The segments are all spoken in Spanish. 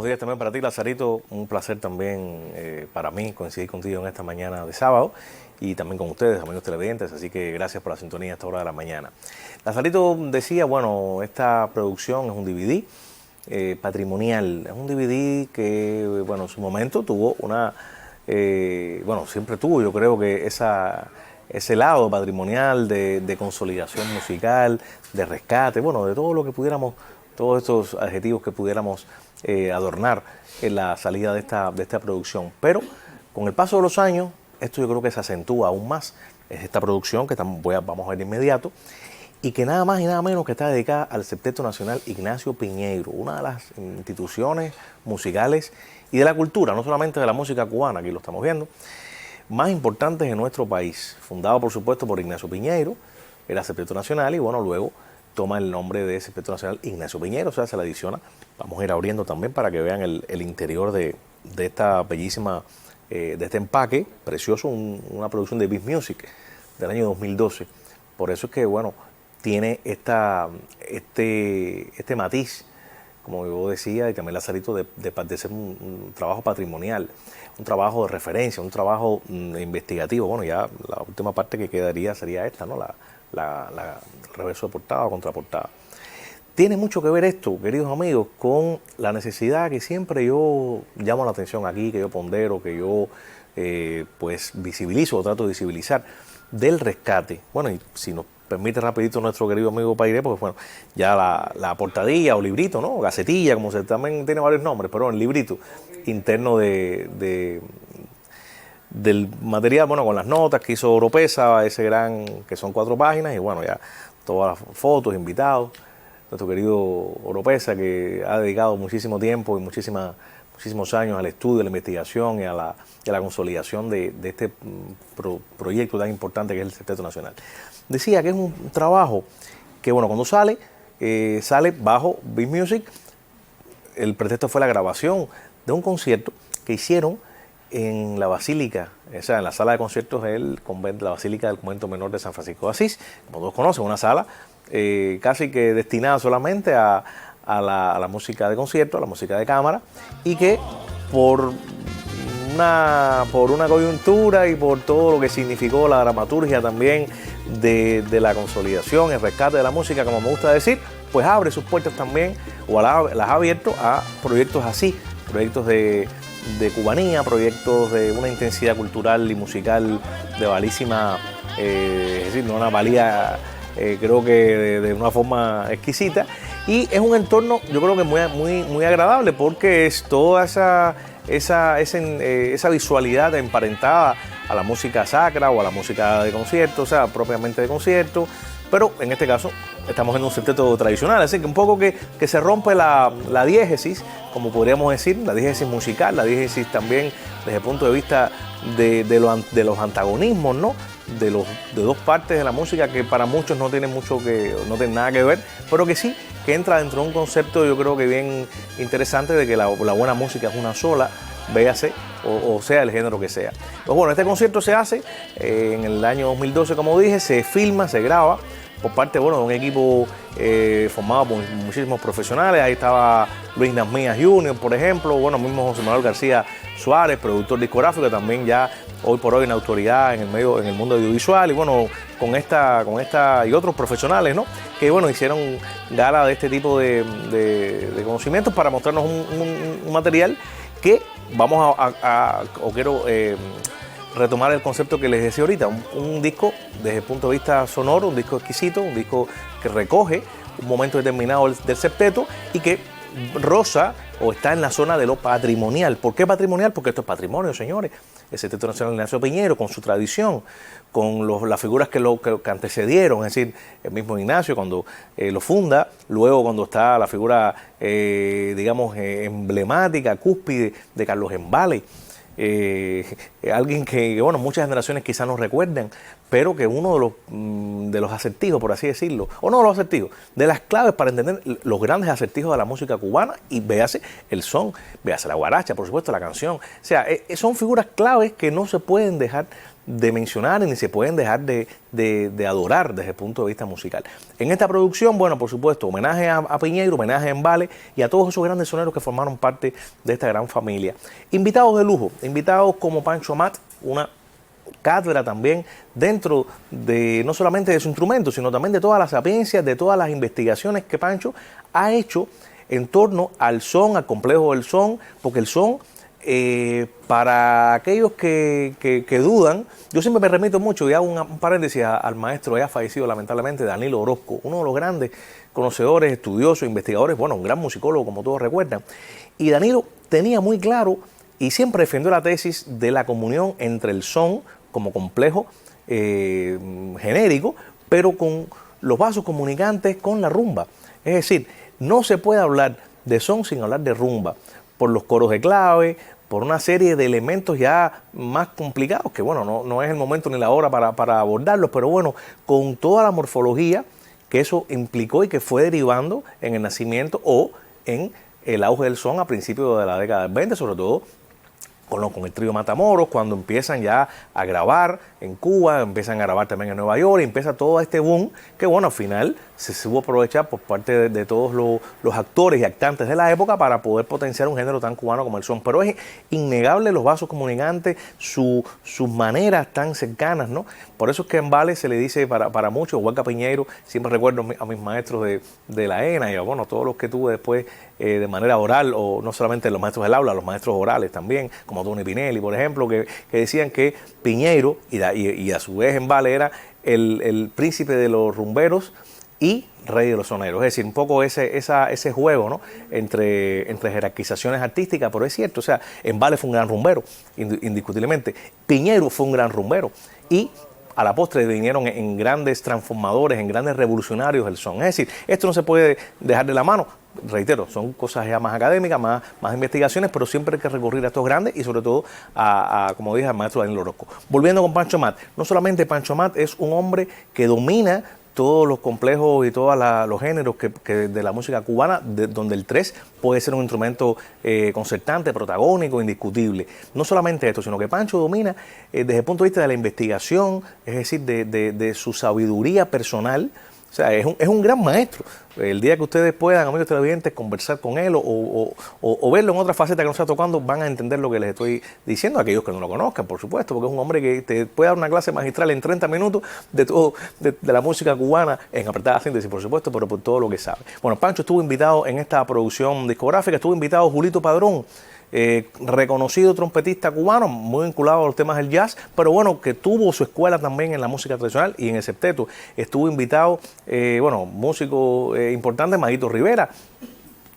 días también para ti, Lazarito. Un placer también para mí coincidir contigo en esta mañana de sábado y también con ustedes, amigos televidentes, así que gracias por la sintonía a esta hora de la mañana. Lazarito decía, bueno, esta producción es un DVD patrimonial, es un DVD que, bueno, en su momento tuvo una, bueno, siempre tuvo, yo creo que ese lado patrimonial de consolidación musical, de rescate, bueno, de todo lo que pudiéramos, todos estos adjetivos que pudiéramos adornar en la salida de esta producción. Pero con el paso de los años, esto yo creo que se acentúa aún más. Es esta producción que vamos a ver de inmediato y que nada más y nada menos que está dedicada al Septeto Nacional Ignacio Piñeiro, una de las instituciones musicales y de la cultura, no solamente de la música cubana, aquí lo estamos viendo, más importantes en nuestro país. Fundado, por supuesto, por Ignacio Piñeiro, era Septeto Nacional y, bueno, luego toma el nombre de Septeto Nacional Ignacio Piñeiro, o sea, se la adiciona. Vamos a ir abriendo también para que vean el interior de esta bellísima, de este empaque precioso, una producción de Beat Music del año 2012. Por eso es que, bueno, tiene este matiz, como yo decía, y también Lazarito, de ser un trabajo patrimonial, un trabajo de referencia, un trabajo investigativo. Bueno, ya la última parte que quedaría sería esta, ¿no? La reverso de portada o contraportada. Tiene mucho que ver esto, queridos amigos, con la necesidad que siempre yo llamo la atención aquí, que yo pondero, que yo pues visibilizo o trato de visibilizar, del rescate. Bueno, y si nos permite rapidito nuestro querido amigo Pairé, porque bueno, ya la portadilla o librito, ¿no? Gacetilla, como se también tiene varios nombres, pero el librito interno del material, bueno, con las notas que hizo Oropesa, ese gran, que son 4 páginas, y bueno, ya todas las fotos, invitados, nuestro querido Oropesa, que ha dedicado muchísimo tiempo y muchísimos años al estudio, a la investigación y a la consolidación de este proyecto tan importante que es el Septeto Nacional. Decía que es un trabajo que, bueno, cuando sale bajo Beat Music. El pretexto fue la grabación de un concierto que hicieron en la Basílica, o sea, en la sala de conciertos del convento, la Basílica del Convento Menor de San Francisco de Asís. Como todos conocen, una sala casi que destinada solamente a la música de concierto, a la música de cámara, y que por una coyuntura y por todo lo que significó la dramaturgia también de la consolidación, el rescate de la música, como me gusta decir, pues abre sus puertas también, o las ha abierto a proyectos así, proyectos de cubanía, proyectos de una intensidad cultural y musical de valísima, es decir, de una valía, creo que de una forma exquisita. Y es un entorno, yo creo que muy agradable, porque es toda esa visualidad emparentada a la música sacra o a la música de concierto, o sea, propiamente de concierto, pero en este caso estamos en un septeto tradicional, así que un poco que se rompe la diégesis, como podríamos decir, la diégesis musical, la diégesis también desde el punto de vista de los antagonismos, ¿no? De dos partes de la música que para muchos no tienen nada que ver, pero que sí, que entra dentro de un concepto, yo creo que bien interesante, de que la buena música es una sola, véase, o sea el género que sea. Pues bueno, este concierto se hace en el año 2012, como dije, se filma, se graba por parte, bueno, de un equipo formado por muchísimos profesionales. Ahí estaba Luis Nasmías Jr., por ejemplo, bueno, mismo José Manuel García Suárez, productor discográfico, que también ya hoy por hoy en autoridad en el mundo audiovisual, y bueno, con esta y otros profesionales, ¿no? Que bueno, hicieron gala de este tipo de conocimientos para mostrarnos un material que vamos o quiero retomar el concepto que les decía ahorita, un disco desde el punto de vista sonoro, un disco exquisito, un disco que recoge un momento determinado del septeto y que roza o está en la zona de lo patrimonial. ¿Por qué patrimonial? Porque esto es patrimonio, señores. El Septeto Nacional Ignacio Piñeiro, con su tradición, con las figuras que antecedieron, es decir, el mismo Ignacio cuando lo funda, luego cuando está la figura, digamos, emblemática, cúspide de Carlos Embale. Alguien que, bueno, muchas generaciones quizás no recuerdan, pero que uno de los acertijos, por así decirlo, o no los acertijos, de las claves para entender los grandes acertijos de la música cubana, y véase el son, véase la guaracha, por supuesto, la canción. O sea, son figuras claves que no se pueden dejar de mencionar y ni se pueden dejar de adorar desde el punto de vista musical. En esta producción, bueno, por supuesto, homenaje a Piñeiro, homenaje a Embale y a todos esos grandes soneros que formaron parte de esta gran familia. Invitados de lujo, invitados como Pancho Amat, una cátedra también dentro de no solamente de su instrumento, sino también de todas las sapiencias, de todas las investigaciones que Pancho ha hecho en torno al son, al complejo del son, porque el son, para aquellos que dudan, yo siempre me remito mucho y hago un paréntesis al maestro ya fallecido lamentablemente, Danilo Orozco, uno de los grandes conocedores, estudiosos, investigadores, bueno, un gran musicólogo como todos recuerdan, y Danilo tenía muy claro y siempre defendió la tesis de la comunión entre el son como complejo genérico, pero con los vasos comunicantes con la rumba. Es decir, no se puede hablar de son sin hablar de rumba, por los coros de clave, por una serie de elementos ya más complicados, que bueno, no es el momento ni la hora para abordarlos, pero bueno, con toda la morfología que eso implicó y que fue derivando en el nacimiento o en el auge del son a principios de la década del 20, sobre todo con el trío Matamoros, cuando empiezan ya a grabar en Cuba, empiezan a grabar también en Nueva York, y empieza todo este boom que, bueno, al final se supo aprovechar por parte de todos los actores y actantes de la época para poder potenciar un género tan cubano como el son. Pero es innegable los vasos comunicantes, sus maneras tan cercanas, ¿no? Por eso es que en Embale se le dice para muchos, Huerca Piñeiro, siempre recuerdo a mis maestros de la ENA y a, bueno, todos los que tuve después de manera oral, o no solamente los maestros del aula, los maestros orales también, como Tony Pinelli, por ejemplo, que decían que Piñeiro y a su vez Embale era el príncipe de los rumberos y rey de los soneros. Es decir, un poco ese juego, ¿no? entre jerarquizaciones artísticas, pero es cierto, o sea, Embale fue un gran rumbero, indiscutiblemente. Piñeiro fue un gran rumbero y a la postre vinieron en grandes transformadores, en grandes revolucionarios del son. Es decir, esto no se puede dejar de la mano. Reitero, son cosas ya más académicas, más investigaciones, pero siempre hay que recurrir a estos grandes y sobre todo como dije, al maestro Danilo Orozco. Volviendo con Pancho Amat, no solamente Pancho Amat es un hombre que domina todos los complejos y todos los géneros que de la música cubana, donde el tres puede ser un instrumento concertante, protagónico, indiscutible. No solamente esto, sino que Pancho domina desde el punto de vista de la investigación, es decir, de su sabiduría personal. O sea, es un gran maestro. El día que ustedes puedan, amigos televidentes, conversar con él o verlo en otra faceta que no está tocando, van a entender lo que les estoy diciendo, aquellos que no lo conozcan, por supuesto, porque es un hombre que te puede dar una clase magistral en 30 minutos de todo, de la música cubana, en apretada síntesis, por supuesto, pero por todo lo que sabe. Bueno, Pancho estuvo invitado en esta producción discográfica, estuvo invitado Julito Padrón, reconocido trompetista cubano, muy vinculado a los temas del jazz, pero bueno, que tuvo su escuela también en la música tradicional y en el septeto. Estuvo invitado, músico importante, Majito Rivera,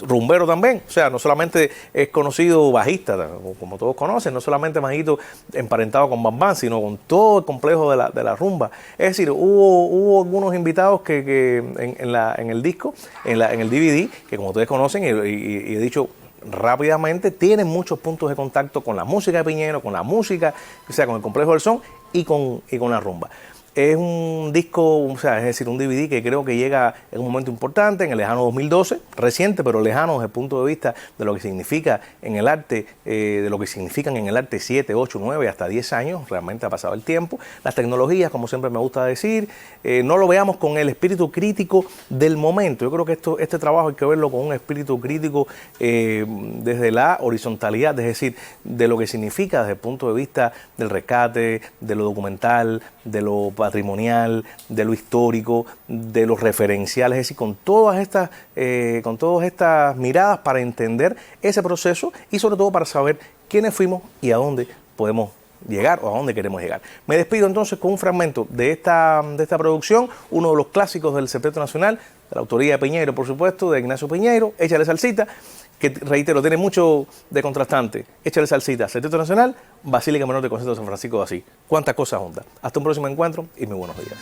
rumbero también, o sea, no solamente es conocido bajista, como todos conocen, no solamente Majito emparentado con Bam Bam, sino con todo el complejo de la rumba. Es decir, hubo algunos invitados que en el disco, en el DVD, que como ustedes conocen y he dicho rápidamente, tienen muchos puntos de contacto con la música de Piñeiro, con la música, o sea, con el complejo del son y con la rumba. Es un disco, o sea, es decir, un DVD que creo que llega en un momento importante, en el lejano 2012, reciente, pero lejano desde el punto de vista de lo que significa en el arte, de lo que significan en el arte 7, 8, 9, hasta 10 años, realmente ha pasado el tiempo. Las tecnologías, como siempre me gusta decir, no lo veamos con el espíritu crítico del momento. Yo creo que este trabajo hay que verlo con un espíritu crítico desde la horizontalidad, es decir, de lo que significa desde el punto de vista del rescate, de lo documental, de lo patrimonial, de lo histórico, de los referenciales, es decir, con todas estas miradas para entender ese proceso y sobre todo para saber quiénes fuimos y a dónde podemos llegar o a dónde queremos llegar. Me despido entonces con un fragmento de esta producción, uno de los clásicos del Septeto Nacional, de la autoría de Piñeiro, por supuesto, de Ignacio Piñeiro, Échale Salsita, que reitero, tiene mucho de contrastante. Échale Salsita, Septeto Nacional, Basílica Menor de Concepto de San Francisco de Asís. Cuántas cosas juntas. Hasta un próximo encuentro y muy buenos días.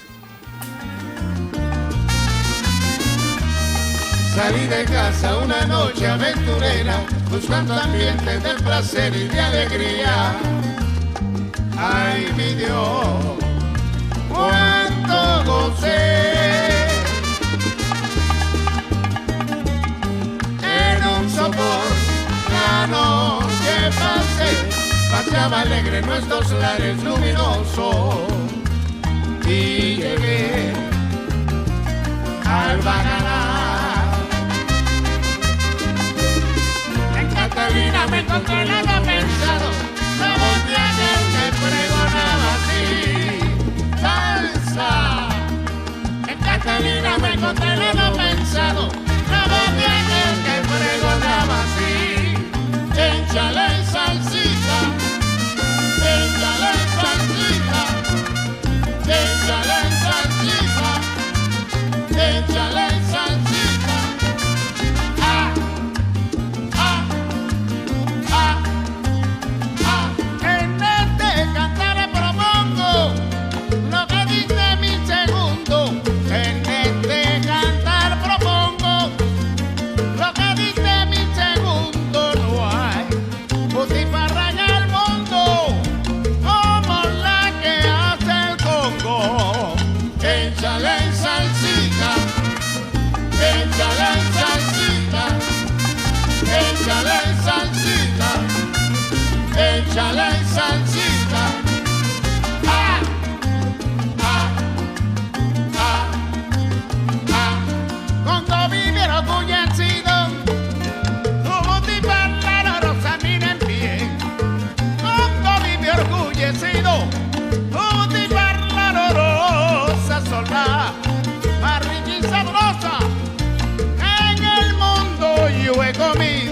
Salí de casa una noche aventurera, buscando ambientes de placer y de alegría. Ay, mi Dios, cuánto gocé. En un sopor la noche pasé estaba alegre en nuestros lares luminosos. Y llegué al Bananá. En Catalina me encontré nada pensado, la voz de aquel que pregonaba así, salsa. En Catalina me encontré nada pensado, la voz de aquel que pregonaba así, échale salsita, échale salsita, échale salsita, échale salsita. Ah, ah, ah, ah. En este cantar propongo lo que dice mi segundo. En este cantar propongo lo que dice mi segundo. No hay butifarra en el mundo como la que hace el Congo. Échale salsita, échale salsita, échale salsita, échale salsita. Ah, ah, ah, ah. Cuando vivieron orgullecidos, tu butifarra rosa miren bien. Cuando viví orgullecido, tu butifarra rosa sola, más rica y sabrosa en el mundo yo he comido.